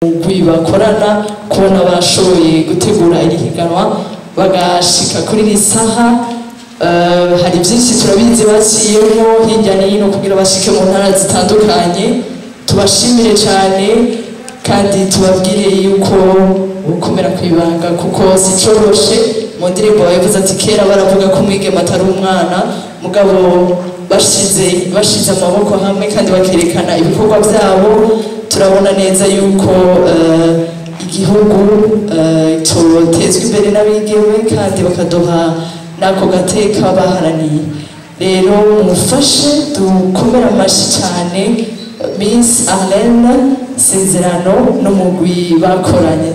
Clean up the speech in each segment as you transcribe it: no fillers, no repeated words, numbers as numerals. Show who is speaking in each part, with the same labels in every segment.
Speaker 1: umugwi bakorana kubona bashoboye gutegura iri higanwa bagashika kuri iri saha. Hari byinshi turabizi baciyemo hirya no hino kugira bashike mu ntara zitandukanye. Tubashimire cyane kandi tubabwire yuko ukomera kwibanga kuko sicoroshe. Mu ndirimbo bavuze ati kera baravuga ko umwigeme atari umwana, mugabo bashize amaboko hamwe kandi bakerekana ibikorwa byabo. Turabona neza yuko igihugu cyotezwa imbere n'abigeme kandi bakaduha nako gateka baharaniye. Rero mufashe dukomera amashi cyane Miss Arlene Sezerano n'umugwi bakoranye,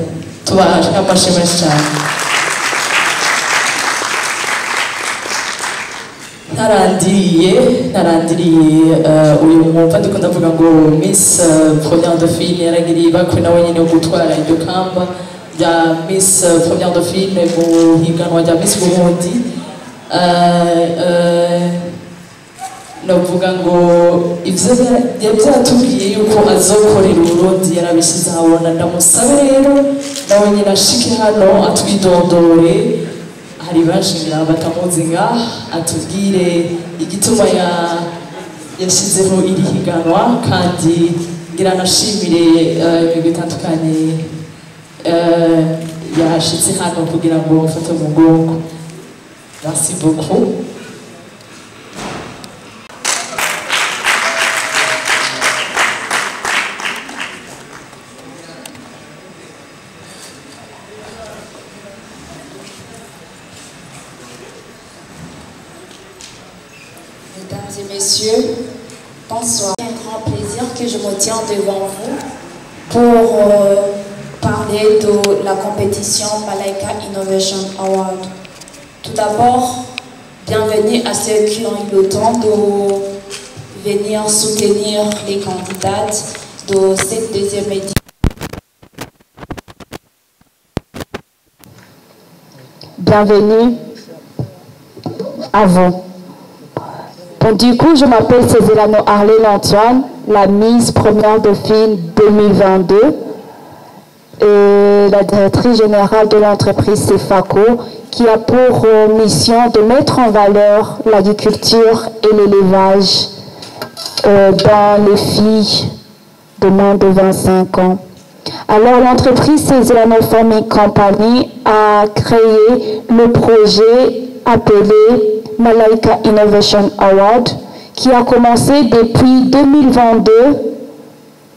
Speaker 1: tubaha amashi menshi cyane. Narandiriye uyu mwumva ndiko ndavuga ngo Miss Première Dauphine yaragiriye bakwe nawe nyine gutwara iryo kamba rya Miss Première Dauphine mu higanwa rya Miss Burundi. Navuga ngo ivyo yavyatubwiye yuko azokorera Uburundi yarabishize ahabona. Ndamusabe rero nawe nyine ashike hano atwidondore. Hari bashingira batamuzi ngaha atubwire igituma yashizeho iri higanwa kandi ngira nashimire ibintu bitandukanye yashitse hano kugira ngo mfate mu mugongo. Merci beaucoup.
Speaker 2: Mesdames et messieurs, bonsoir. C'est un grand plaisir que je me tiens devant vous pour parler de la compétition Malaika Innovation Award. Tout d'abord, bienvenue à ceux qui ont eu le temps de venir soutenir les candidates de cette deuxième édition.
Speaker 3: Bienvenue à vous. Donc, du coup, je m'appelle Cézerano Arlene Antoine, la Miss Première Dauphine 2022 et la directrice générale de l'entreprise CEFACO qui a pour mission de mettre en valeur l'agriculture et l'élevage dans les filles de moins de 25 ans. Alors, l'entreprise Cézerano Farming Company a créé le projet appelé Malaika Innovation Award qui a commencé depuis 2022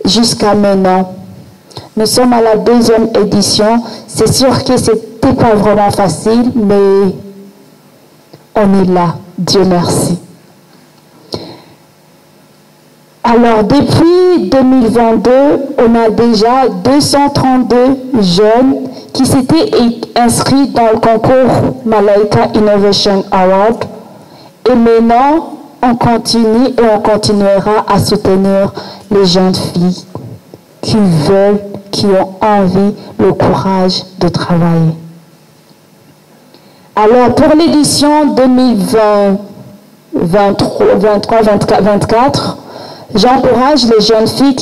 Speaker 3: jusqu'à maintenant. Nous sommes à la deuxième édition. C'est sûr que ce n'était pas vraiment facile, mais on est là. Dieu merci. Alors, depuis 2022, on a déjà 232 jeunes qui s'étaient inscrits dans le concours Malaika Innovation Award. Et maintenant, on continue et on continuera à soutenir les jeunes filles qui veulent, qui ont envie, le courage de travailler. Alors, pour l'édition 2023-24, j'encourage les jeunes filles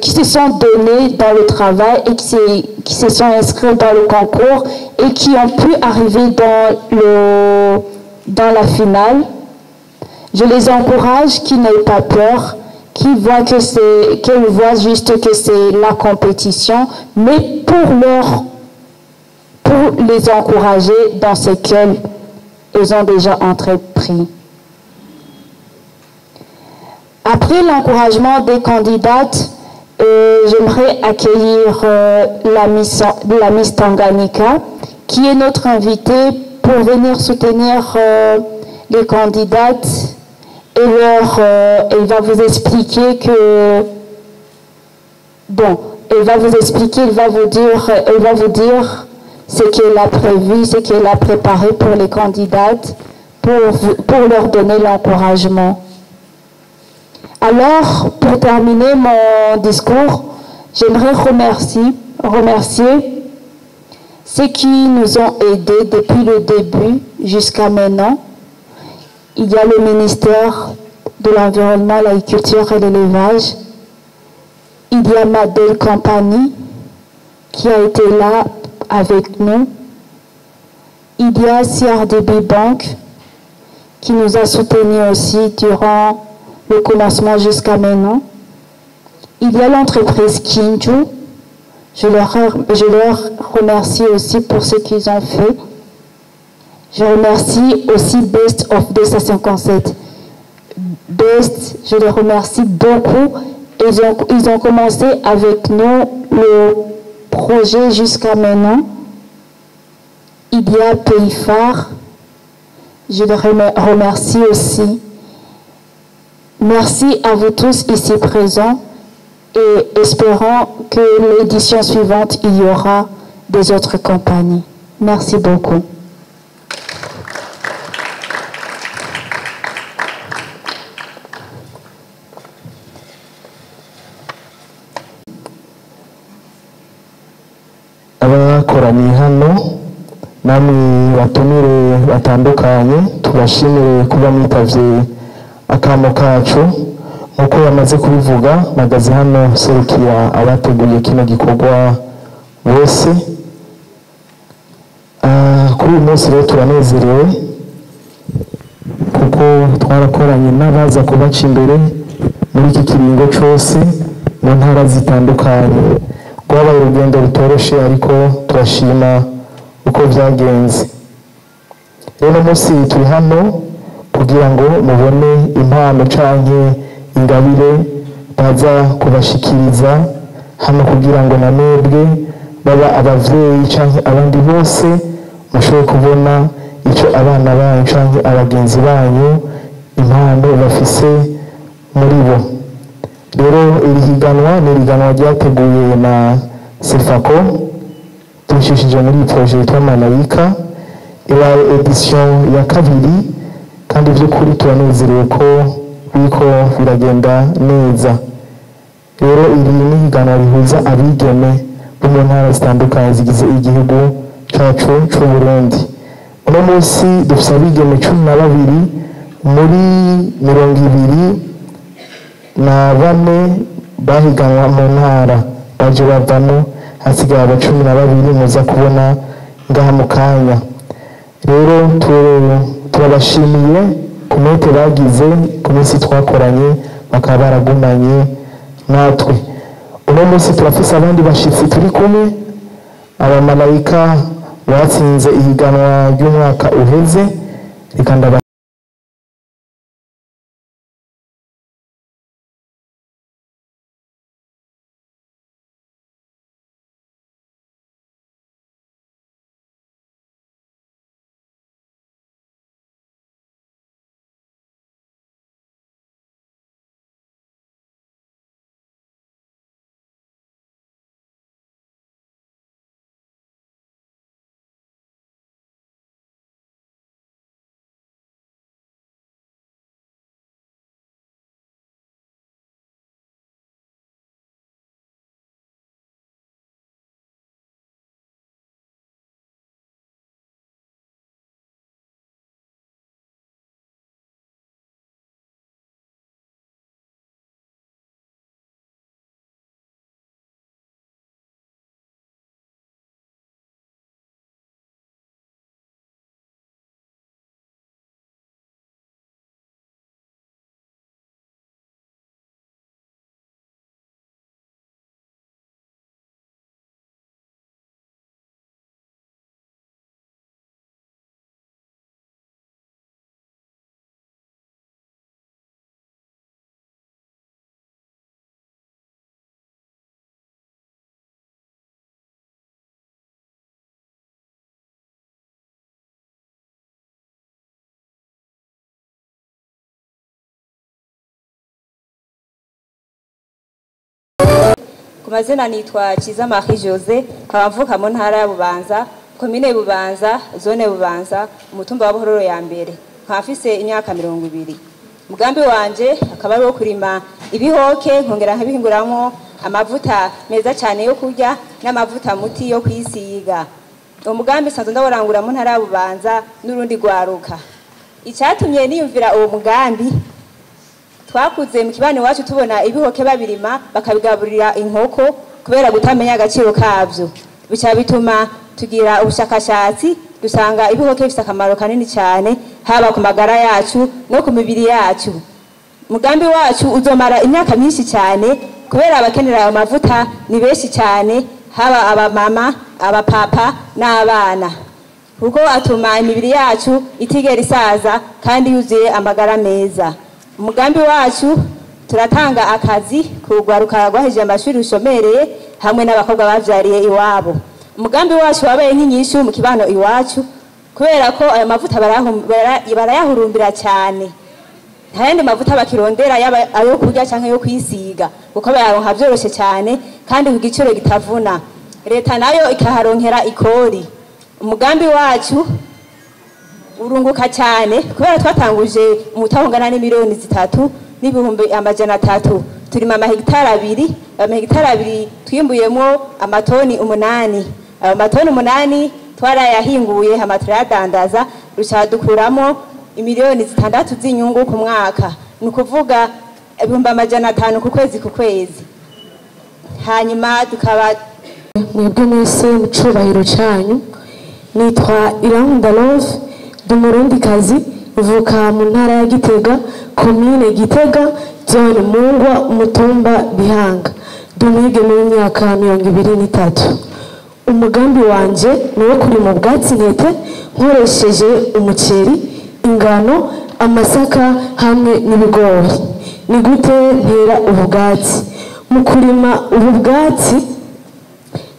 Speaker 3: qui se sont données dans le travail et qui se sont inscrites dans le concours et qui ont pu arriver dans la finale. Je les encourage qu'ils n'aient pas peur, qu'ils voient juste que c'est la compétition, mais pour les encourager dans ce qu'elles ont déjà entrepris. Après l'encouragement des candidates, j'aimerais accueillir la Miss Tanganyika, qui est notre invitée pour venir soutenir les candidates. Et elle va vous expliquer elle va vous dire ce qu'elle a prévu, ce qu'elle a préparé pour les candidates, pour leur donner l'encouragement. Alors, pour terminer mon discours, j'aimerais remercier ceux qui nous ont aidés depuis le début jusqu'à maintenant. Il y a le ministère de l'environnement, l'agriculture et l'élevage. Il y a Madel Compagnie qui a été là avec nous. Il y a CRDB Bank qui nous a soutenus aussi durant le commencement jusqu'à maintenant. Il y a l'entreprise Kinju. Je leur remercie aussi pour ce qu'ils ont fait. Je remercie aussi Best of D57. Best, je les remercie beaucoup. Ils ont commencé avec nous le projet jusqu'à maintenant. Il y a Payphare. Je les remercie aussi. Merci à vous tous ici présents et espérons que l'édition suivante, il y aura des autres compagnies. Merci beaucoup.
Speaker 4: abakoraniye hano namwe batumire batandukanye tubashimire kuba mwitavye akamo kacu nkuko yamaze kubivuga magaze hano serukira abateguye kino gikorwa bose. Kuri uyu munsi rero turanezerewe kuko twarakoranye n'abaza kubaca imbere muri iki kiringo cyose mu ntara zitandukanye. Rwabaye urugendo rutoroshe ariko turashima uko byagenze. Rero munsi turi hano kugira ngo mubone impano canke ingabire baza kubashikiriza hano kugira ngo namwebwe baba abavyeyi canke abandi bose mushobore kubona ico abana banyu canke abagenzi banyu impano bafise muri bo. Rero iri higanwa ni higanwa ryateguye na Sefako tushishije muri projet yitwa Malayika. Ibaye edition ya kabiri kandi by'ukuri turanezerewe ko biko biragenda neza. Rero iri ni higanwa rihuza abigeme bo mu ntara zitandukanye zigize igihugu cacu c'u Burundi. Uno munsi dufise abigeme 12 muri 24 bahiganwa mu ntara baje bavamo hasigaye aba 12 muza kubona ngaha mu kanya. Rero turabashimiye ku mwete bagize ku minsi twakoranye bakaba baragumanye natwe. Uno munsi turafise abandi bashitsi turi kumwe abamalayika batsinze ihiganwa ry'umwaka uheze rikanda
Speaker 5: Ku mazina nitwa Kiza Marie Jose kabavuka mu ntara ya Bubanza komine Bubanza zone Bubanza umutumba wa Buhororo ya mbere nkafise imyaka 20. Mugambi wanje akaba ari wo kurima ibihoke nkongera nkabihinguramo amavuta meza cyane yo kurya n'amavuta muti yo kwisiga. Umugambi sanzo ndaborangura mu ntara ya Bubanza n'urundi gwaruka. Icyatumye niyumvira uwo mugambi twakuze mu kibano iwacu tubona ibihoke babirima bakabigaburira inkoko kubera gutamenya agaciro kabyo, bica bituma tugira ubushakashatsi dusanga ibihoke bifite akamaro kanini cyane haba ku magara yacu no ku mibiri yacu. Umugambi wacu uzomara imyaka myinshi cyane kubera abakenera ayo mavuta ni benshi cyane, haba abamama, abapapa n'abana, kuko atuma imibiri yacu itigera isaza kandi yuzuye amagara meza. Umugambi wacu turatanga akazi kugwaruka rwahejeje amashuri rushomereye hamwe n'abakobwa bavyariye iwabo. Umugambi wacu wabaye nk'inyishu mu kibano iwacu kubera ko ayo mavuta barayahurumbira cyane, nta yandi mavuta bakirondera yaba ayo kurya canke yo kwisiga kuko bayaronka vyoroshe cyane kandi ku giciro gitavuna, leta nayo ikaharonkera ikori. Umugambi wacu urunguka cyane kubera twatanguje umutahungana n'imiliyoni 3 n'ibihumbi 300, turima amahegitari 2 twimbuyemo amatoni 8. Ayo matoni 8 twarayahinguye hama turayadandaza rucadukuramo imiliyoni 6 z'inyungu ku mwaka, ni ukuvuga ibihumbi 500 ku kwezi. Hanyuma tukaba
Speaker 3: mwebwe mwese mu cubahiro cyanyu, nitwa Irankunda Love, ndi umurundikazi uvuka mu ntara ya Gitega, komine Gitega, zone Mungwa, umutumba Bihanga, ndi umwigeme w'imyaka 23. Umugambi wanje ni wo kuri mu bwatsi ntete nkoresheje umuceri, ingano, amasaka hamwe n'ibigori. Ni gute ntera ubu bwatsi? Mu kurima ubu bwatsi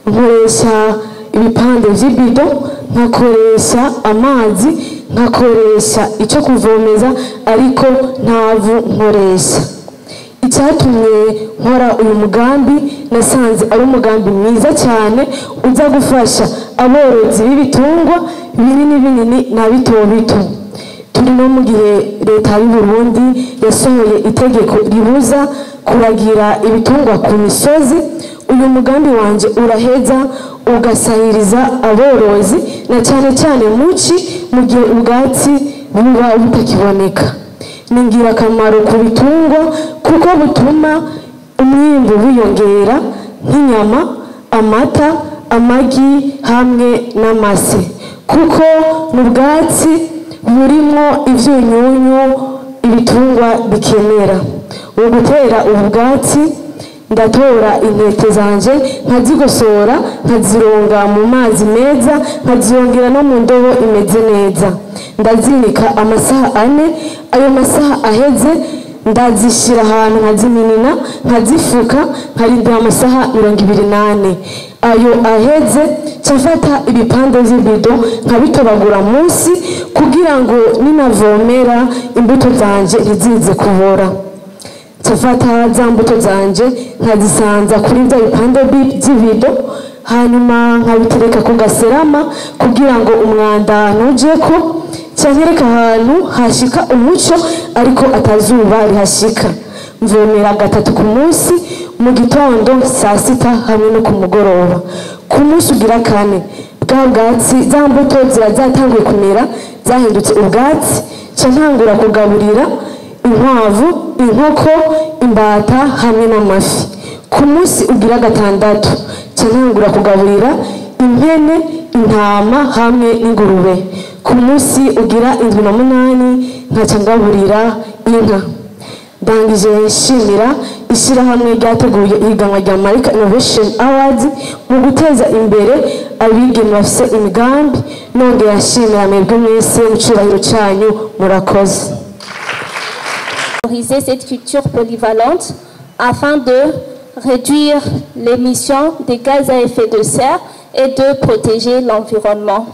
Speaker 3: nkoresha ibipande vy'ibido, nkakoresha amazi, nkakoresha icyo kuvomeza ariko ntavu nkoresha. Icyatumye nkora uyu mugambi nasanze ari umugambi mwiza cyane uza gufasha aborozi b'ibitungwa binini na bito bito. Turi no mu gihe leta y'u Burundi yasohoye itegeko ribuza kuragira ibitungwa ku misozi. Uyu mugambi wanje uraheza ugasahiriza aborozi na cyane muci mu gihe ubwatsi buba butakiboneka. Ni ingirakamaro ku bitungwa kuko butuma umwimbu wiyongera nk'inyama, amata, amagi hamwe n'amase, kuko mu bwatsi burimo ivyunyunyu ibitungwa bikenera. Ugutera ubu bwatsi ndatora intete zanje nkazigosora, nkazironga mu mazi meza, nkaziyongera no mu ndobo imeze neza, ndazinika amasaha 4. Ayo masaha aheze ndazishira ahantu nkaziminina, nkazifuka, nkarindira amasaha 28. Ayo aheze cyafata ibipande vy'ibido nkabitobagura munsi kugira ngo ninavomera imbuto zanje ntizize kubora. Cyafata za mbuto zanje nkazisanza kuri bya bipande by'ibido, hanyuma nkabitereka ku gaserama kugira ngo umwanda ntujeko, cyanyereka ahantu hashika umuco ariko atazuba rihashika. Mvomera 3 ku munsi, mu gitondo, saa 6 hamwe no ku mugoroba. Ku munsi ugira 4 bwa bwatsi za mbuto zirazatanguye kumera, zahindutse ubwatsi, cyantangura kugaburira inkwavu, inkoko, imbata hamwe n'amafi. Ku munsi ugira 6 cyantangura kugaburira impene, intama hamwe n'ingurube. Ku munsi ugira 7 nkaca ngaburira inka. Ndangije nshimira ishyirahamwe ryateguye ihiganwa rya Malaika Innovation Awards mu guteza imbere abigeme bafite imigambi. Nongera nshimira mwebwe mwese mu cyubahiro cyanyu, murakoze.
Speaker 6: Valoriser cette culture polyvalente afin de réduire l'émission des gaz à effet de serre et de protéger l'environnement.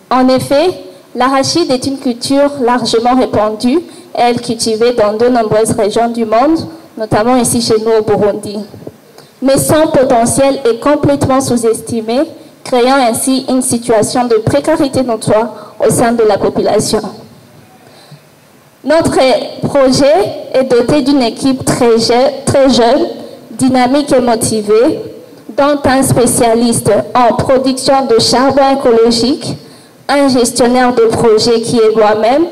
Speaker 6: En effet, l'arachide est une culture largement répandue, elle cultivée dans de nombreuses régions du monde, notamment ici chez nous au Burundi. Mais son potentiel est complètement sous-estimé, créant ainsi une situation de précarité d'emploi au sein de la population. Notre projet est doté d'une équipe très jeune, dynamique et motivée, dont un spécialiste en production de charbon écologique, un gestionnaire de projet qui est moi-même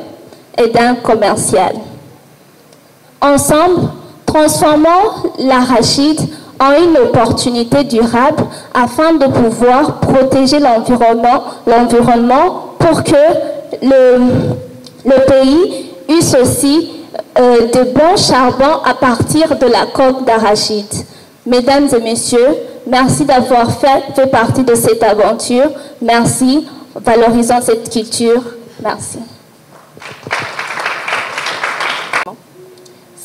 Speaker 6: et d'un commercial. Ensemble, transformons l'arachide en une opportunité durable afin de pouvoir protéger l'environnement pour que le pays use aussi de bons charbons à partir de la coque d'arachide. Mesdames et messieurs, merci d'avoir fait partie de cette aventure. Merci, valorisons cette culture. Merci.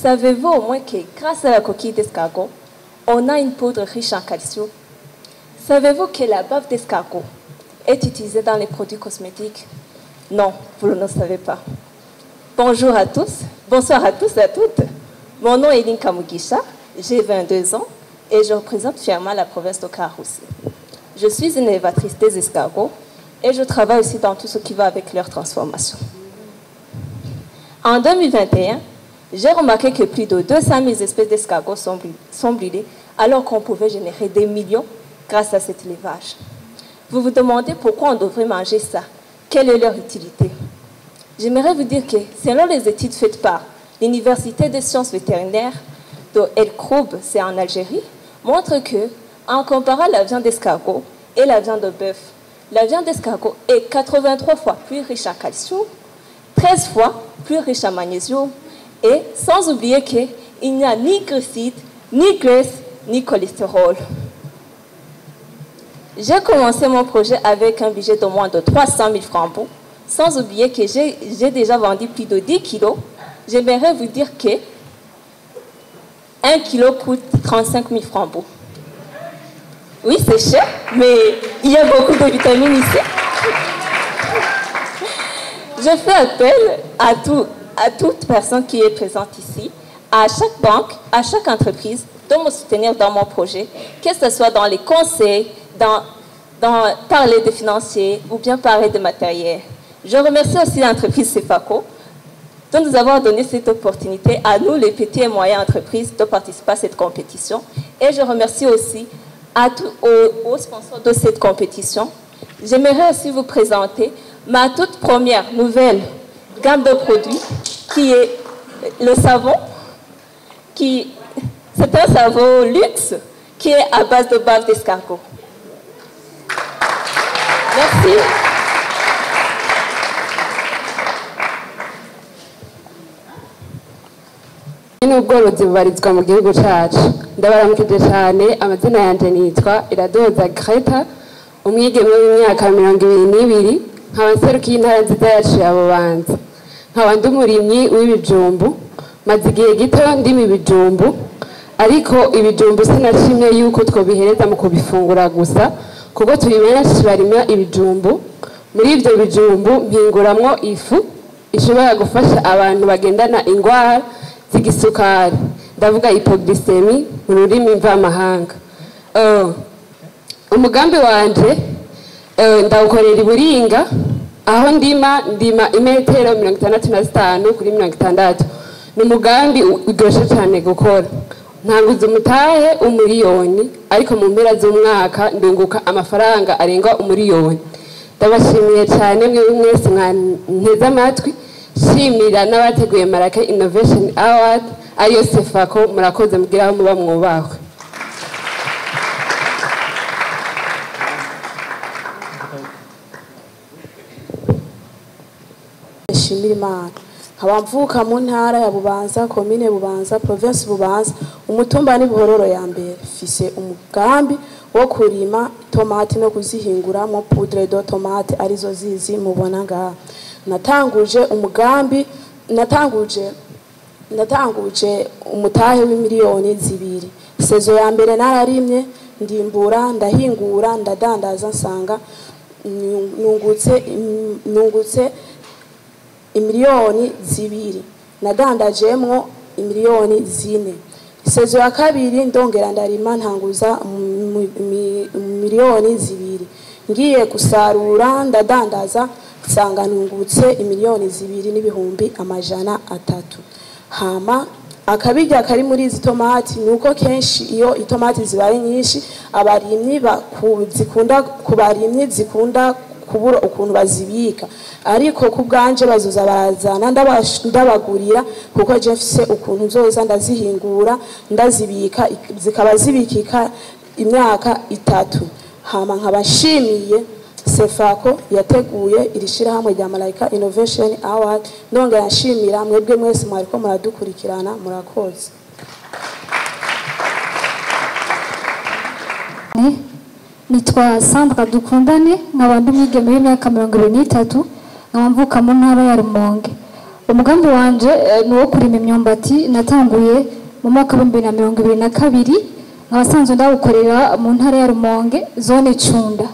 Speaker 5: Savez-vous au moins que grâce à la coquille d'escargot, on a une poudre riche en calcium? Savez-vous que la bave d'escargot est utilisée dans les produits cosmétiques? Non, vous ne le savez pas. Bonjour à tous, bonsoir à tous et à toutes. Mon nom est Linka Mugisha, j'ai 22 ans et je représente fièrement la province de Karoussi. Je suis une élevatrice des escargots et je travaille aussi dans tout ce qui va avec leur transformation. En 2021, j'ai remarqué que plus de 200 000 espèces d'escargots sont brûlées alors qu'on pouvait générer des millions grâce à cet élevage. Vous vous demandez pourquoi on devrait manger ça? Quelle est leur utilité? J'aimerais vous dire que, selon les études faites par l'Université des sciences vétérinaires de El Kroub, c'est en Algérie, montre que, en comparant la viande d'escargot et la viande de bœuf, la viande d'escargot est 83 fois plus riche en calcium, 13 fois plus riche en magnésium, et sans oublier qu'il n'y a ni glucides, ni graisse, ni cholestérol. J'ai commencé mon projet avec un budget de moins de 300 000 francs, sans oublier que j'ai déjà vendu plus de 10 kilos. J'aimerais vous dire que 1 kilo coûte 35 000 francs. Oui, c'est cher, mais il y a beaucoup de vitamines ici. Je fais appel à toute personne qui est présente ici, à chaque banque, à chaque entreprise, de me soutenir dans mon projet, que ce soit dans les conseils, parler des financiers ou bien parler de matériel. Je remercie aussi l'entreprise CEFACO de nous avoir donné cette opportunité à nous, les petites et moyennes entreprises, de participer à cette compétition. Et je remercie aussi aux sponsors de cette compétition. J'aimerais aussi vous présenter ma toute première nouvelle gamme de produits, qui est le savon, c'est un savon luxe qui est à base de bave d'escargot. Merci.
Speaker 7: n'ubworozi bubarizwa mu gihugu cyacu. Ndabaramukije cyane, amazina yanjye nitwa Iradoza Greta, umwigeme w'imyaka 22, nkaba nserukiye intara nziza yacu ya Bubanza. Nkaba ndi umurimyi w'ibijumbu, maze igihe gito ndimo ibijumbu, ariko ibijumbu sinashimye yuko twobihereza mu kubifungura gusa, kuko turi benshi barima ibijumbu. Muri ibyo bijumbu mpinguramwo ifu ishobora gufasha abantu bagendana ingwara z'igisukari, ndavuga hypoglycemie mu rurimi mvamahanga. Umugambi wanje ndawukorera Iburinga, aho ndima imetero 65 kuri 60. Ni umugambi uryoshe cyane gukora. Ntanguza umutahe umuriyoni, ariko mu mpera z'umwaka ndunguka amafaranga arenga umuriyoni. Ndabashimiye cyane mwese mwanteze amatwi, shimira n'abateguye Marake Innovation Award ariyo CEFACO. Murakoze, mugiraho muba mwubahwe.
Speaker 8: Shimira Imana. Nkaba mvuka mu ntara ya Bubanza, komine Bubanza, province Bubanza, umutumba ni Buhororo ya mbere. Fise umugambi wo kurima tomate no kuzihinguramo poudre de tomate arizo zizi mubona ngaha. Natanguje umugambi, natanguje umutahe w'imiliyoni 2. Sezo ya mbere nararimye, ndimbura, ndahingura, ndadandaza, nsanga nungutse imiliyoni 2. Nadandajemwo imiliyoni 4. Sezo ya kabiri ndongera ndarima, ntanguza miliyoni 2. Ngiye kusarura ndadandaza, nsanga nungutse imiliyoni 2 n'ibihumbi 300. Hama akabijya kari muri izi tomati nuko kenshi iyo itomati zibaye nyinshi abarimyi zikunda kubura ukuntu bazibika ariko ku bwanje bazoza barazana ndabagurira kuko je mfise ukuntu nzoza ndazihingura ndazibika zikaba zibikika imyaka 3 hama nkabashimiye Sefako yateguye irishira hamwe rya Malaika Innovation Award nongera nshimira mwebwe mwese mwariko muradukurikirana murakoze.
Speaker 9: Nitwa Sandra Dukundane nk'abantu mwigeme y'imyaka 23 nk'amvuka mu ntara ya Rumonge. Umugambi wanje ni wo kurima imyumbati natanguye mu mwaka wa 2022 nk'abasanzwe ndawukorera mu ntara ya Rumonge zone Cunda.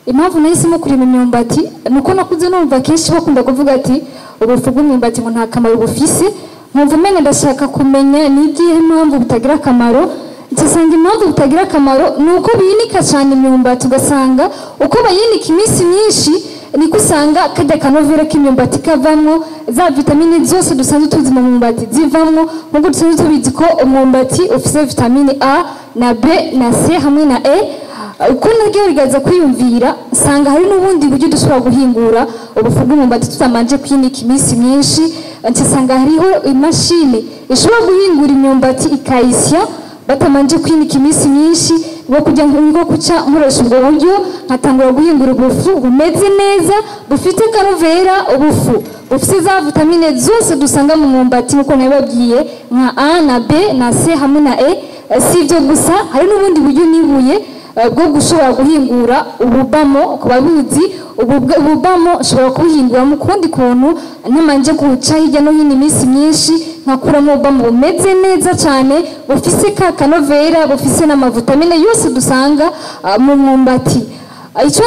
Speaker 9: Impamvu nahisemo kurima imyumbati nuko nakuze numva kenshi bakunda kuvuga ati ubufu bw'imyumbati ngo nta kamaro bufise nkumva umenye ndashaka kumenya ni igihe impamvu butagira akamaro nsanga impamvu butagira akamaro nuko biyinika cyane imyumbati ugasanga uko bayinika iminsi myinshi niko usanga kajya kanovera k'imyumbati kavamwo za vitamine zose dusanzwe tuzi mu myumbati zivamwo nubwo dusanzwe tubizi ko umwumbati ufise vitamine A na B na C hamwe na E uko naryo rigaza kwiyumvira sanga hari n'ubundi buryo dushobora guhingura ubufu bw'umwumbati tutamanje kwinika iminsi myinshi nsanga hariho imashini ishobora guhingura imyumbati ikayisya batamanje kwinika iminsi myinshi ngo kujya ngo kuca nkoresha ubwo buryo nkatangura guhingura ubufu bumeze neza bufite karovera ubufu bufite za vitamine zose dusanga mu mwumbati nkuko nababwiye nka A na B na C hamwe na E si ibyo gusa hari n'ubundi buryo nibuye bwo gushobora guhingura ububamo kubabuzi ububamo ushobora kuhingura mu kundi kuntu ntamanje guca hirya no hino iminsi myinshi nkakuramo ububamo bumeze neza cyane bufise ka kanovera bufise n'amavitamine yose dusanga mu mwumbati. Icyo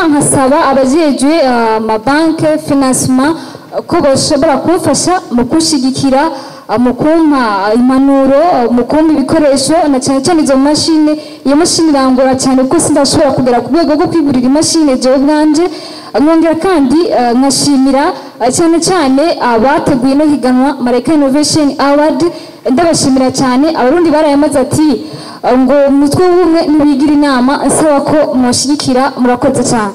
Speaker 9: nkasaba abajejwe amabanke financement ko bashobora kumfasha mu kushigikira mu kumpa impanuro mu kumpa ibikoresho na cyane cyane izo mashine iyo mashine irangora cyane kuko sindashobora kugera ku rwego rwo kwigurira imashine jewe bwanje nkongera kandi nkashimira cyane cyane abateguye no higanwa Malaika Innovation Award ndabashimira cyane abarundi barayamaze ati ngo umutwe w'umwe nibigira inama asaba ko mushigikira murakoze cyane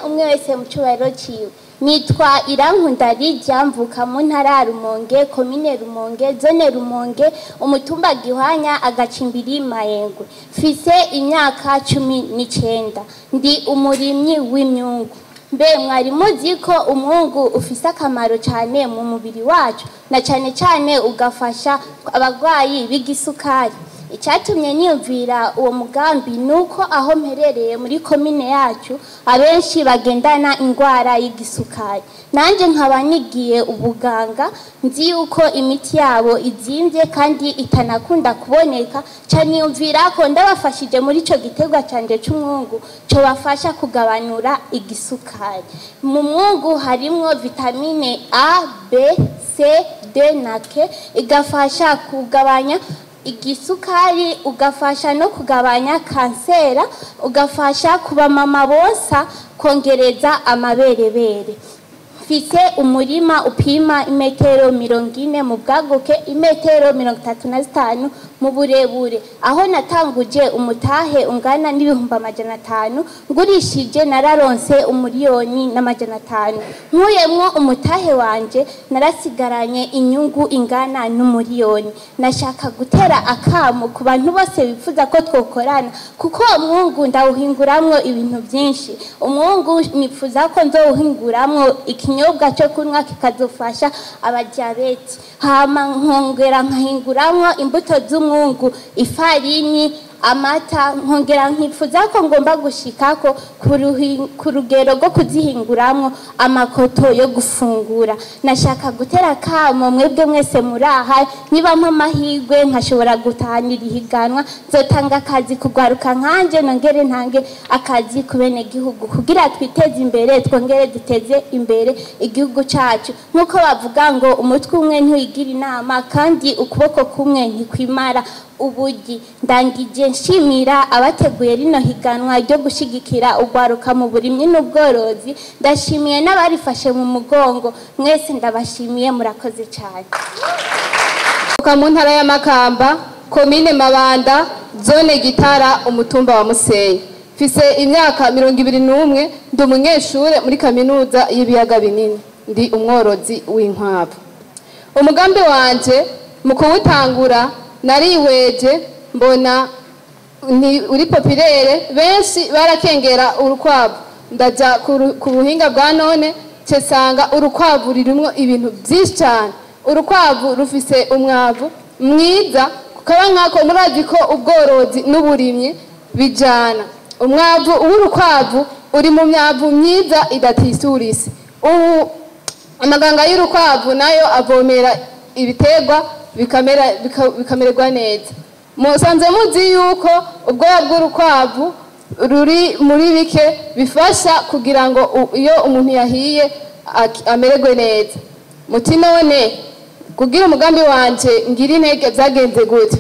Speaker 10: umwe wese mu cyubahiro ciwe. Nitwa Irankunda Lydia mvuka mu ntara ya Rumonge komine Rumonge zone Rumonge umutumba Gihwanya agacimbiri Mayengwe fise imyaka 19 ndi umurimyi w'imyungu. Mbe mwari muzi ko umwungu ufise akamaro cyane mu mubiri wacu na cyane cyane ugafasha abagwayi b'igisukari. Icyatumye niyumvira uwo mugambi nuko aho mperereye muri komine yacu abenshi bagendana indwara y'igisukari. Nanje nkaba nigiye ubuganga nzi yuko imiti yabo izimvye kandi itanakunda kuboneka cyane yumvira ko ndabafashije muri ico gitegwa canje c'umwungu cyo bafasha kugabanura igisukari. Mu mwungu harimwo vitamine A, B, C, D na K igafasha kugabanya igisukari ugafasha no kugabanya kansera ugafasha kuba mama bonsa kongereza amaberebere. Fise umurima upima imetero 40 mu bwaguke imetero 35 mu burebure aho natanguje umutahe ungana n'ibihumbi 500 ngurishije nararonse umuriyoni n'500 nkuyemwo umutahe wanje narasigaranye inyungu ingana n'umuriyoni. Nashaka gutera akamo ku bantu bose bifuza ko twokorana kuko umwungu ndawuhinguramwo ibintu byinshi. Umwungu nifuza ko nzowuhinguramwo ikinyobwa cyo kunywa kikazofasha abadiabete hama nkongera nkahinguramwo imbuto z'umwungu ifarini amata nkongera nkifuza ko ngomba gushikako ku rugero rwo kuzihinguramwo amakoto yo gufungura. Nashaka gutera kamo mwebwe mwese muraha niba mpamahirwe nkashobora gutahanira ihiganwa nzotanga akazi kugwaruka nkanje nongere ntange akazi ku bene gihugu kugira twiteze imbere twongere duteze imbere igihugu cacu. Nkuko bavuga ngo umutwe umwe ntiwigira inama kandi ukuboko kumwe ntikwimara ubugi. Ndangije nshimira abateguye rino higanwa ryo gushigikira ugwaruka mu burimyi n'ubworozi. Ndashimiye n'abarifashe mu mugongo mwese ndabashimiye murakoze cyane.
Speaker 7: Mu ntara ya Makamba komine Mabanda zone Gitara umutumba wa Musenyi mfise imyaka 21 ndi umunyeshure muri kaminuza y'ibiyaga binini ndi umworozi w'inkwavu. Umugambi wanje mu kuwutangura narihweje mbona ni uri populaire, benshi barakengera urukwavu. Ndaja ku buhinga bwa none cesanga urukwavu ririmo ibintu byinshi cyane. Urukwavu rufise umwavu mwiza, kukaba nkako murazi ko ubworozi n'uburimyi bijana. Umwavu w'urukwavu uri mu myavu myiza idatisurisi. Ubu amaganga y'urukwavu nayo avomera ibiterwa bikamererwa neza. Musanze muzi yuko ubwoya bw'urukwavu ruri muri bike bifasha kugira ngo iyo umuntu yahiye amererwe neza. Muti none kugira umugambi wanje ngira intege zagenze gute?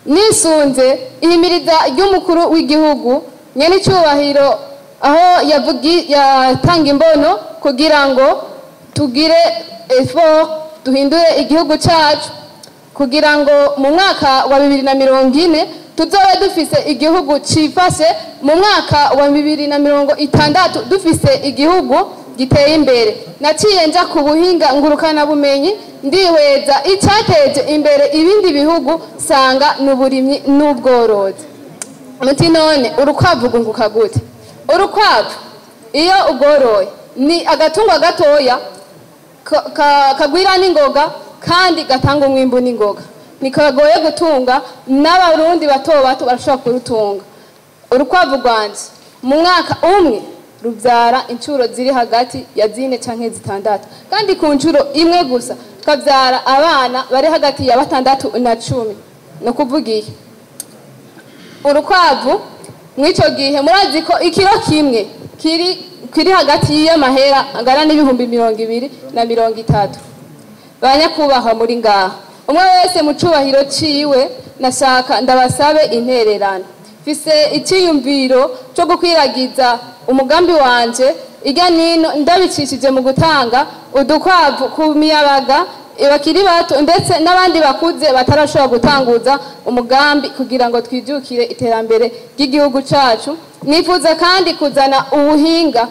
Speaker 7: Nisunze ihimiriza ry'umukuru w'igihugu nyene icyubahiro aho yatanga imbono kugira ngo tugire effort duhindure igihugu cyacu, kugira ngo mu mwaka wa 2040 tuzobe dufise igihugu cifashe, mu mwaka wa 2060 dufise igihugu giteye imbere. Naciye nja ku buhinga ngurukana bumenyi ndihweza icyateje imbere ibindi bihugu sanga n'uburimyi n'ubworozi. Muti none urukwavu gunguka gute? Urukwavu iyo ugoroye ni agatungwa gatoya kagwira n'ingoga kandi gatanga umwimbu n'ingoga. Nikagoye gutunga, n'abarundi bato bato barashobora kurutunga. Urukwavu rwanje mu mwaka umwe rubyara incuro ziri hagati ya 4 canke 6, kandi ku ncuro imwe gusa kabyara abana bari hagati ya 6 na 10. No kuvugiye urukwavu mwico gihe murazi ko ikiro kimwe kiri hagati y'amahera angana n'ibihumbi 200 na 30. Banyakubaha muri ngaha, umwe wese mu cubahiro ciwe nashaka ndabasabe intererano. Mfise icyiyumviro cyo gukwiragiza umugambi wanje irya nino ndabicishije mu gutanga udukwavu ku miyabaga bakiri bato ndetse n'abandi bakuze batarashobora gutanguza umugambi kugira ngo twijukire iterambere ry'igihugu cacu. Nifuza kandi kuzana ubuhinga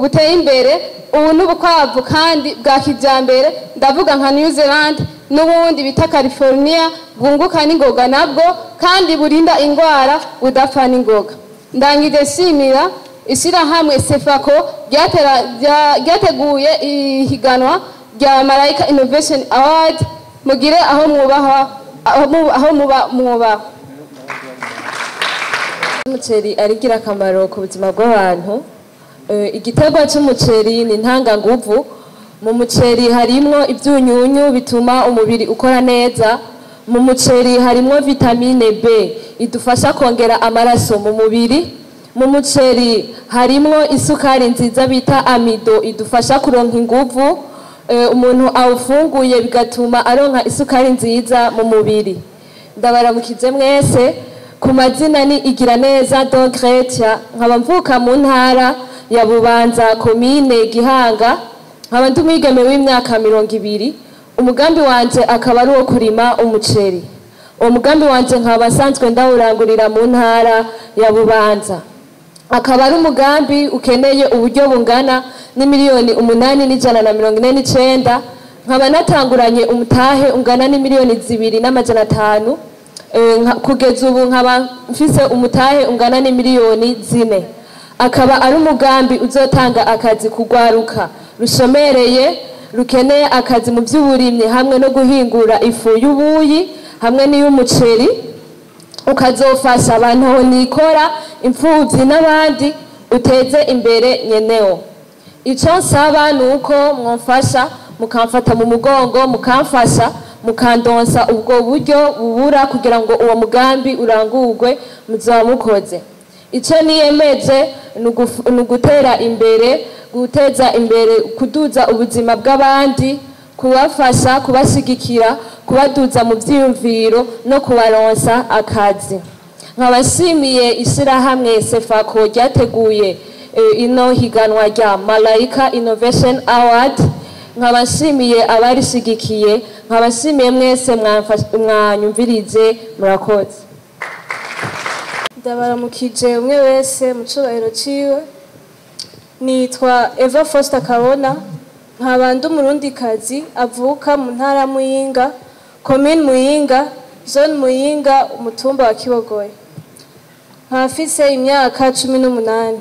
Speaker 7: buteye imbere, ubu n'ubukwavu kandi bwa kijambere, ndavuga nka New Zealand n'ubundi bita California, bwunguka n'ingoga nabwo kandi burinda ingwara budapfa n'ingoga. Ndangije shimira ishirahamwe Sefako ryateguye ihiganwa rya Malaika Innovation Award. Mugire aho muba mwubaha.
Speaker 11: Umuceri arigira akamaro ku buzima bw'abantu. Igiterwa cy'umuceri ni ntanganguvu. Mu muceri harimo ibyunyunyu bituma umubiri ukora neza. Mu muceri harimo vitamine B idufasha kongera amaraso mu mubiri. Mu muceri harimo isukari nziza bita amido idufasha kuronka inguvu. Umuntu awufunguye bigatuma aronka isukari nziza mu mubiri. Ndabaramukije mwese, ku mazina ni Igiraneza Dogretia, nkaba mvuka mu ntara ya Bubanza komine Gihanga, nkaba ndi umwigeme w'imyaka 20. Umugambi wanje akaba ari wo kurima umuceri. Uwo mugambi wanje nkaba sanzwe ndawurangurira mu ntara ya Bubanza. Akaba ari umugambi ukeneye uburyo bungana n'imiliyoni 8,149. Nkaba natanguranye umutahe ungana n'imiliyoni 2,500. Kugeza ubu nkaba mfise umutahe ungana n'imiliyoni 4. Akaba ari umugambi uzotanga akazi kugwaruka rushomereye rukeneye akazi mu by'uburimyi hamwe no guhingura ifu y'ubuyi hamwe n'iy'umuceri. Ukazofasha abantu aho nikora, imfuvyi n'abandi, uteze imbere nyenewo. Ico nsaba nuko mwomfasha mukamfata mu mugongo, mukamfasha mukandonsa ubwo buryo bubura kugira ngo uwo mugambi urangurwe muzoba mukoze. Ico niyemeje nugutera imbere, guteza imbere, kuduza ubuzima bw'abandi, kubafasha, kubashigikira, kubaduza mu vyiyumviro no kubaronsa akazi. Nkabashimiye ishirahamwe Sefako ryateguye ino higanwa rya Malaika Innovation Award. Nkabashimiye abarishigikiye, nkabashimiye mwese mwanyumvirije, murakoze.
Speaker 12: ndabaramukije umwe wese mu cyubahiro ciwe. Nitwa Eva Foster Kabona, nkaba ndi umurundikazi avuka mu ntara ya Muyinga, commune Muyinga, zone Muyinga, umutumba wa Kibogoye. Nkafise imyaka 18.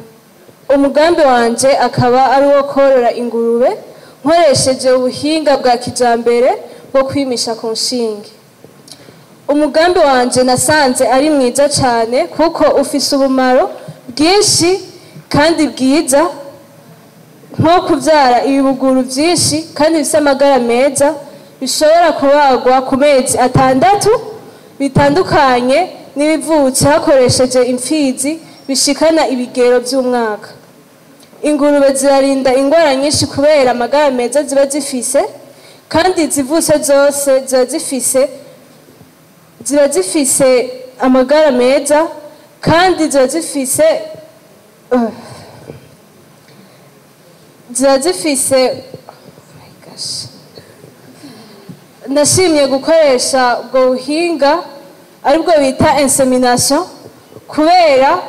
Speaker 12: Umugambi wanje akaba ari uwo korora ingurube nkoresheje ubuhinga bwa kijambere bwo kwimisha ku nshinge. Umugambi wanje nasanze ari mwiza cyane kuko ufise ubumaro bwinshi kandi bwiza, nko kubyara ibibuguru byinshi kandi bifite amagara meza bishobora kubagwa ku mezi 6 bitandukanye n'ibivutse hakoresheje imfizi bishikana ibigero by'umwaka. Ingurube zirarinda indwara nyinshi kubera amagara meza ziba zifise, kandi zivutse zose ziba zifise amagara meza kandi ziba zifise nashimye gukoresha ubwo buhinga aribwo bita insemination kubera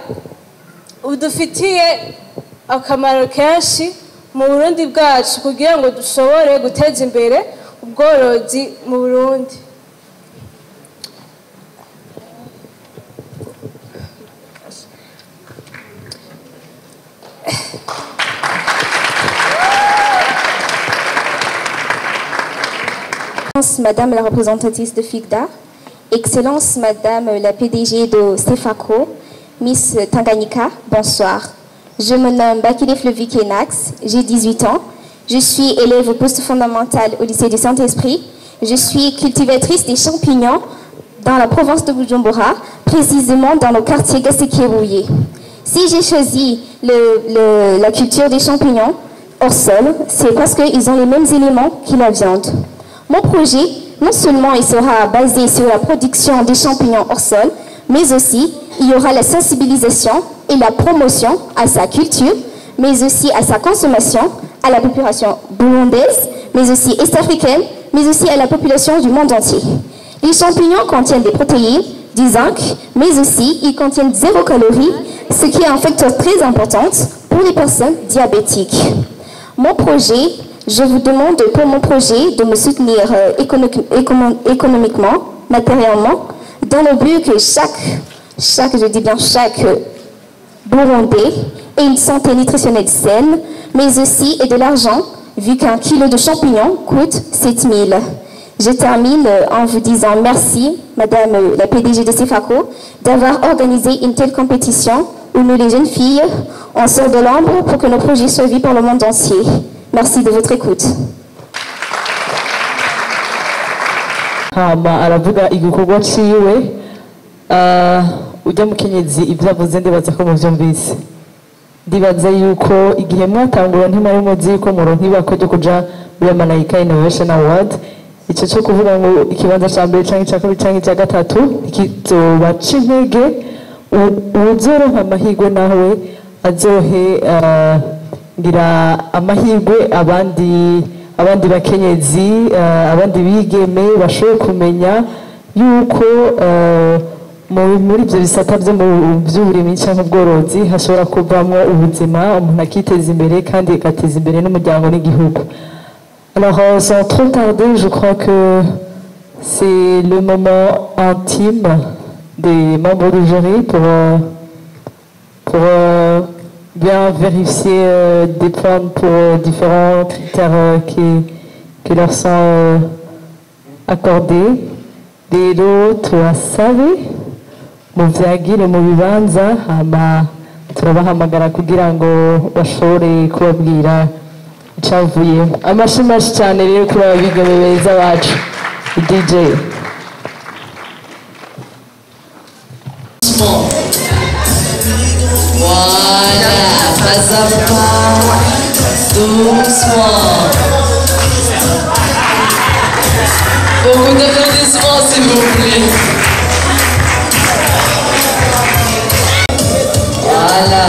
Speaker 12: udufitiye akamaro kenshi mu Burundi bwacu kugira ngo dushobore guteza imbere ubworozi mu Burundi.
Speaker 13: Madame la représentatrice de FICDA, Excellence Madame la PDG de Cefaco, Miss Tanganyika, bonsoir. Je me nomme Bakile Flevi Kenax, j'ai 18 ans. Je suis élève au poste fondamental au lycée du Saint-Esprit. Je suis cultivatrice des champignons dans la province de Bujumbura, précisément dans le quartier Gassékérouillé. Si j'ai choisi la culture des champignons hors sol, c'est parce qu'ils ont les mêmes éléments que la viande. Mon projet, non seulement il sera basé sur la production des champignons hors sol, mais aussi il y aura la sensibilisation et la promotion à sa culture, mais aussi à sa consommation, à la population burundaise, mais aussi est-africaine, mais aussi à la population du monde entier. Les champignons contiennent des protéines, du zinc, mais aussi ils contiennent 0 calories, ce qui est un facteur très important pour les personnes diabétiques. Mon projet, je vous demande pour mon projet de me soutenir économiquement, matériellement, dans le but que chaque Burundais ait une santé nutritionnelle saine, mais aussi et de l'argent, vu qu'un kilo de champignons coûte 7 000. Je termine en vous disant merci, Madame la PDG de Cefaco, d'avoir organisé une telle compétition où nous, les jeunes filles, on sort de l'ombre pour que nos projets soient vus par le monde entier. Merci de votre écoute.
Speaker 1: Aravuga igikorwa ciwe ujya mukenyezi ibyo avuze ndibaza ko muvyumvise. Ndibaza yuko igihe mwatangura ntimari muzi yuko muronka ibako ryo kuja muri Malayika Innovation Award, icyo cyo kuvuga ngo ikibanza cya mbere cyangwa icya kabiri cyangwa icya gatatu kizobaca intege, uzoronka amahirwe nawe azohe ngira amahirwe abandi bakenyezi, abandi bigeme bashoboye kumenya yuko muri ibyo bisata byo mu by'uburimyi cyangwa ubworozi hashobora kuvamo ubuzima, umuntu akiteza imbere kandi agateza imbere n'umuryango n'igihugu. Alors sans trop tarder, je crois que c'est le moment intime des membres du jury pour bien vérifier des points pour différents critères qui leur sont accordés. Rero tubasabe muvyagire mu bibanza hama turabahamagara kugira ngo bashobore kubabwira icavuye. Amashi menshi cyane rero kuri abigeme beza bacu DJ.
Speaker 14: Voilà, pas à pas, doucement. Beaucoup d'applaudissements s'il vous plaît. Voilà,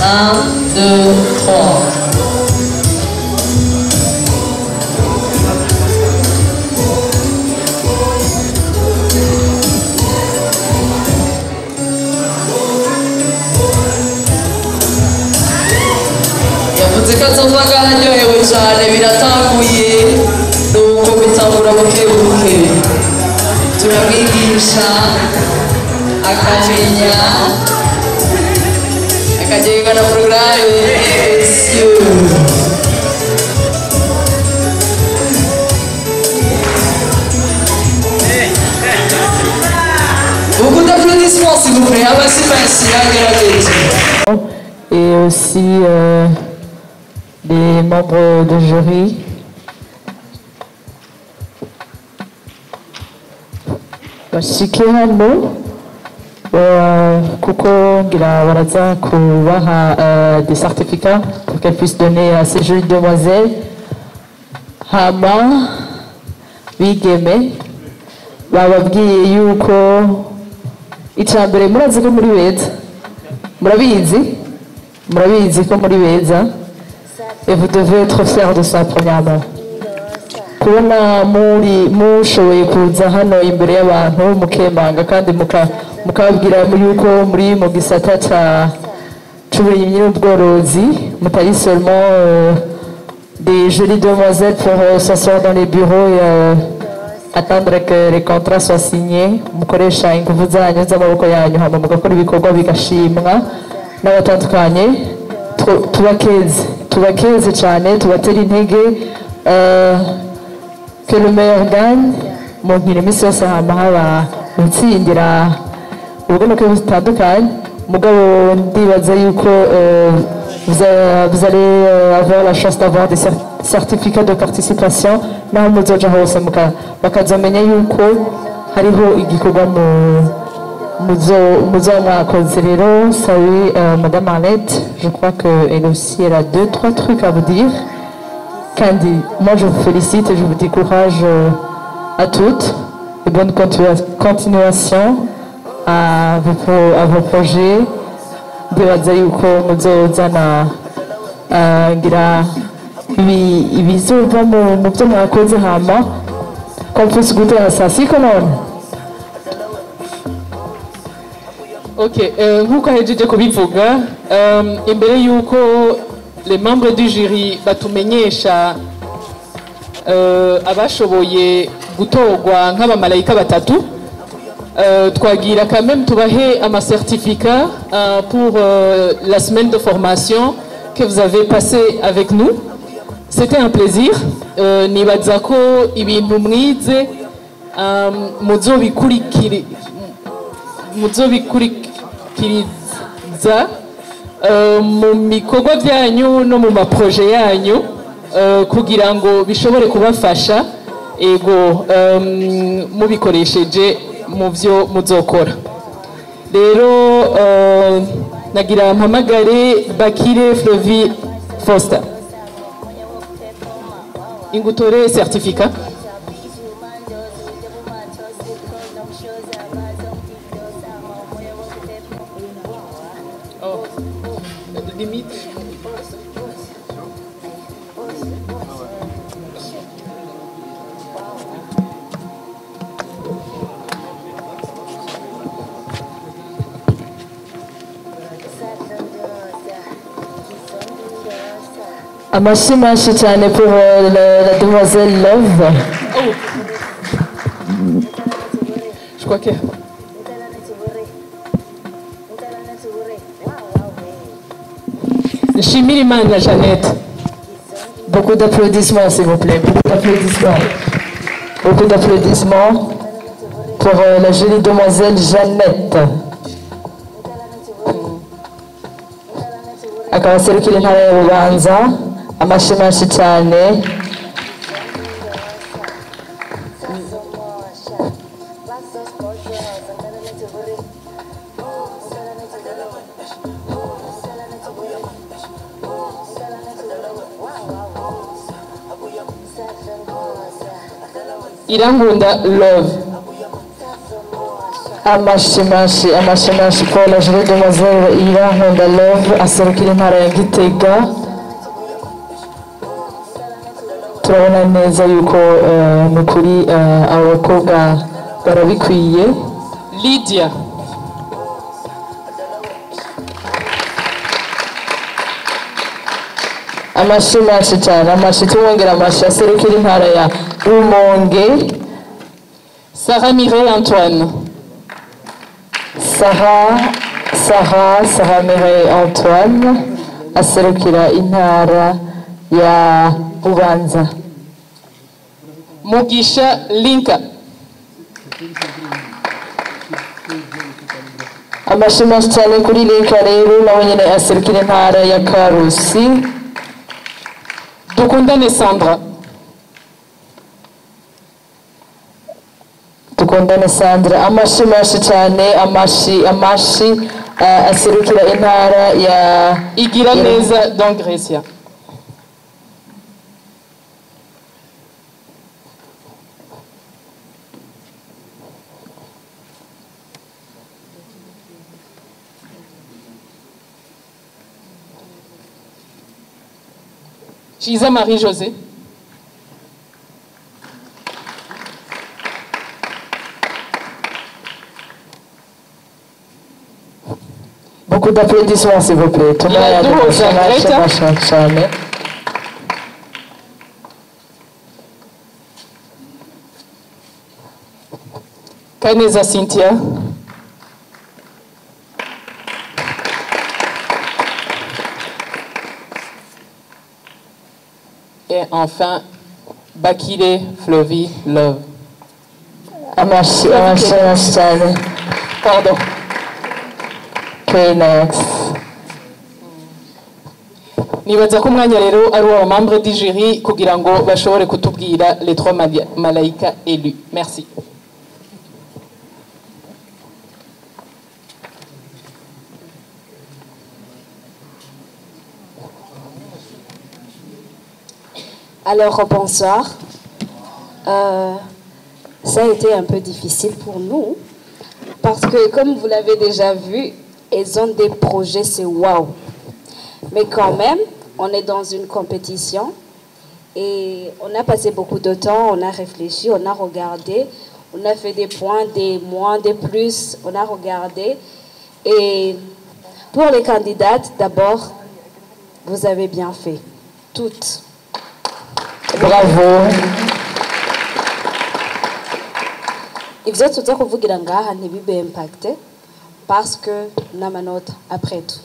Speaker 14: 1, 2, 3. akarusha akamenya akagenga na porogaramu ESU. Beaucoup d'applaudissements s'il vous plaît, merci.
Speaker 15: Et aussi les membres de jury. Bashike hano kuko ngira baraza kubaha des certificats pour qu'elles puissent donner à ces jolies demoiselles. Hama bigeme bababwiye yuko icambere murazi ko muri beza, murabizi ko muri beza, et vous devez être fiers de ça premièrement. Kubona mushoboye kuza hano imbere y'abantu mukemanga kandi mukababwira yuko muri mu gisata c'uburimyi n'ubworozi, mutari seulement des jolies demoiselles pour s'asseoir dans les bureaux et attendre que les contrats soient signés, mukoresha ingufu zanyu z'amaboko yanyu hama mugakora ibikorwa bigashimwa n'abatandukanye. Tubakeze cyane, tubatera intege, que le meilleur gagne. Mu nkino imisi yose hama haba gutsindira ubugonoke butandukanye, mugabo ndibaza yuko vous allez avoir la chance d'avoir des certificats de participation naho muzoja hose bakazomenya yuko hariho igikorwa mwakoze. Rero salut Madame Arlette, je crois qu'elle aussi elle a 2-3 trucs à vous dire. Kandi, moi je vous félicite et je vous décourage à toutes et bonne continuation à vos projets. Ndibaza yuko muzozana ngira ibizova mu byo mwakoze hama qu'on puisse goûter à ça, si none.
Speaker 16: Ok, nk'uko ahejeje kubivuga, imbere yuko les membres du jury batumenyesha abashoboye gutorwa nk'abamalayika batatu, twagira quand même tubahe ama certificat pour la semaine de formation que vous avez passé avec nous. C'était un plaisir. Nibaza ko ibintu mwize muzobikurikiriza mu bikorwa byanyu no mu maproje yanyu kugira ngo bishobore kubafasha ego mubikoresheje mu byo muzokora. Rero nagira mpamagare Bakire Flevi Foster ingutore certificat. Limite.
Speaker 15: Amashyi menshi cyane pour la demoiselle Love.
Speaker 16: Oh. Je crois que Chimirimana Jeannette.
Speaker 15: Beaucoup d'applaudissements s'il vous plaît, beaucoup d'applaudissements pour la jolie demoiselle Jeannette. Akaba serukira intara ya Bubanza, amashyi menshi cyane.
Speaker 16: Irangunda Love.
Speaker 15: Amashyi menshi pour la jolie demoiselle Irangunda Love aserukira intara ya Gitega. Turabona neza yuko mukuri abakobwa barabikwiye.
Speaker 16: Lydia.
Speaker 15: Amashyi menshi cyane, amashyi tumwongera amashyi aserukira intara ya Rumonge.
Speaker 16: Sarah Mireille Antoine.
Speaker 15: Sarah Mireille Antoine aserukira intara ya Bubanza.
Speaker 16: Mugisha Linka.
Speaker 15: Amashimwe cyane kuri Linka rero nawe nyine aserukira intara ya Karusi.
Speaker 16: Dukundane Sandra.
Speaker 15: Dukundane Sandra, amashimwe cyane, amashi aserukira intara ya
Speaker 16: Igira neza dans Grecia. Chisa Marie-Josée.
Speaker 15: Beaucoup d'applaudissements s'il vous plaît. Tout le monde
Speaker 16: Kaneza Cynthia. Et enfin, Bakile Flovie Love. Pardon. Nibaza ko umwanya rero ari uwa membre du jury kugira ngo bashobore kutubwira les trois malaika élus. Merci.
Speaker 17: Alors bonsoir. Ça a été un peu difficile pour nous parce que comme vous l'avez déjà vu, ils ont des projets, c'est waouh. Mais quand même, on est dans une compétition et on a passé beaucoup de temps, on a réfléchi, on a regardé, on a fait des points, des moins, des plus, on a regardé. Et pour les candidates, d'abord, vous avez bien fait, toutes.
Speaker 15: Bravo.
Speaker 17: Ibyo tuza kuvugira ngaha ntibibe impacté parce que n'amanota après tout.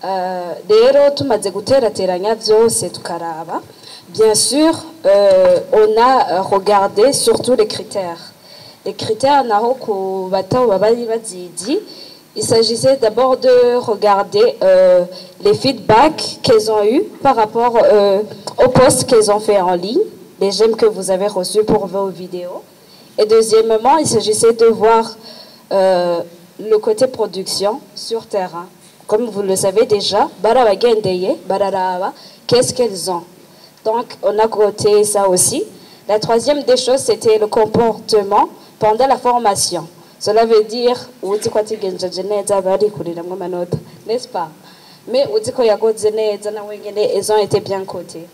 Speaker 17: Rero tumaze guterateranya byose tukaraba. Bien sûr, on a regardé surtout les critères. Les critères naho ku bataho babari bazidi. Il s'agissait d'abord de regarder les feedbacks qu'elles ont eu par rapport aux posts qu'elles ont fait en ligne, les j'aime que vous avez reçus pour vos vidéos. Et deuxièmement, il s'agissait de voir le côté production sur terrain. Comme vous le savez déjà, qu'est-ce qu'elles ont? Donc, on a coté ça aussi. La troisième des choses, c'était le comportement pendant la formation. Cela veut dire, n'est-ce pas? Mais elles ont été bien cotées.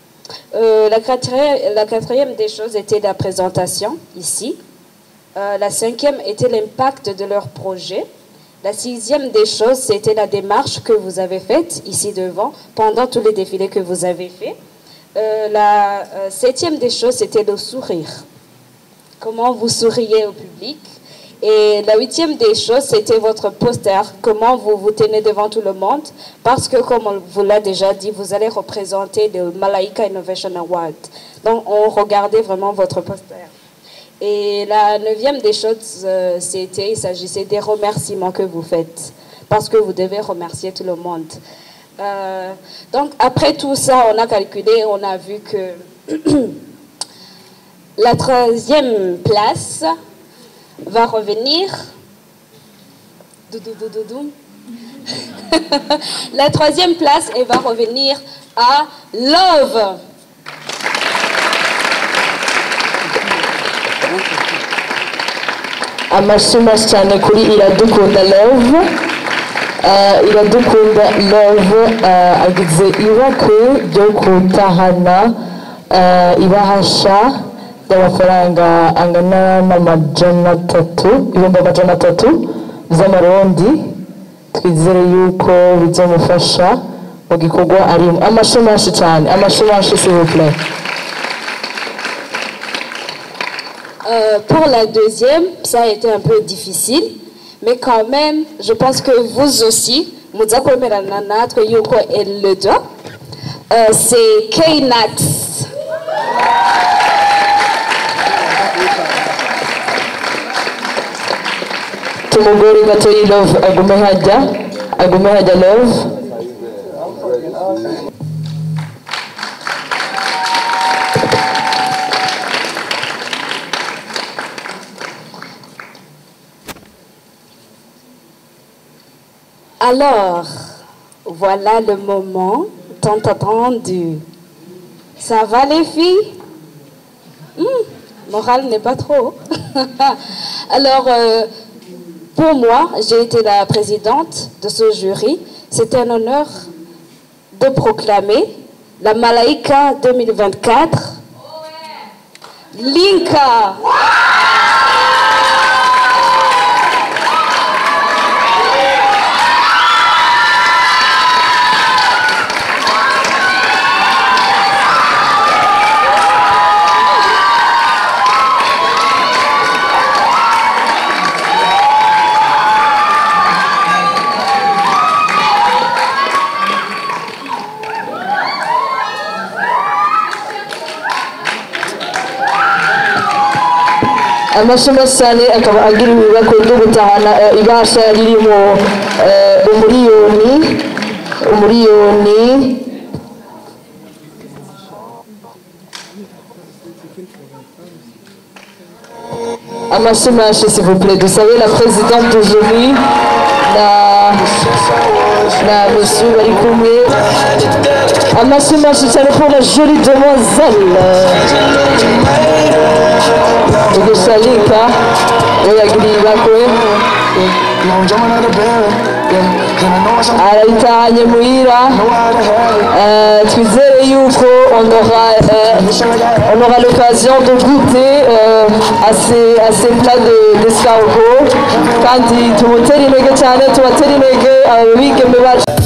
Speaker 17: La quatrième des choses était la présentation, ici. La cinquième était l'impact de leur projet. La sixième des choses, c'était la démarche que vous avez faite, ici devant, pendant tous les défilés que vous avez faits. La septième des choses, c'était le sourire. Comment vous souriez au public. Et la huitième des choses, c'était votre poster. Comment vous vous tenez devant tout le monde. Parce que, comme on vous l'a déjà dit, vous allez représenter le Malaika Innovation Award. Donc, on regardait vraiment votre poster. Et la neuvième des choses, il s'agissait des remerciements que vous faites. Parce que vous devez remercier tout le monde. Donc, après tout ça, on a calculé, on a vu que la troisième place va revenir. La troisième place, elle va revenir à Love.
Speaker 15: Amashimwe cyane kuri Iradukunda Love. Iradukunda Love agize ibakwe ryo kutahana ibahasha y'amafaranga angana ibihumbi amajana atatu z'amarundi. Twizere yuko bizamufasha mu gikorwa arimo. Amashimwe cyane, amashimwe s'il vous plaît.
Speaker 17: Pour la deuxième, ça a été un peu difficile, mais quand même, je pense que vous aussi, elle le doit. C'est K-Nax.
Speaker 15: Tumugori gatoyi Love agume hajya Love.
Speaker 17: Alors, voilà le moment tant attendu. Ça va les filles? Morale n'est pas trop. Alors, pour moi, j'ai été la présidente de ce jury. C'était un honneur de proclamer la Malaika 2024. Linka.
Speaker 15: Amashami cyane akaba agira ibibako byo gutahana ibasha ririmo umuriyoni amashami s'il vous plaît. Vous savez la présidente d'aujourd'hui na monsieur Barikumwe amashami cyane pour la jolie demoiselle Ugusalika oyagiribakwe arayitahanye muhira twizere yuko on aura l'occasion de goûter à ces plats d'escargot kandi tumutera intege cyane tubatera intege abigeme bacu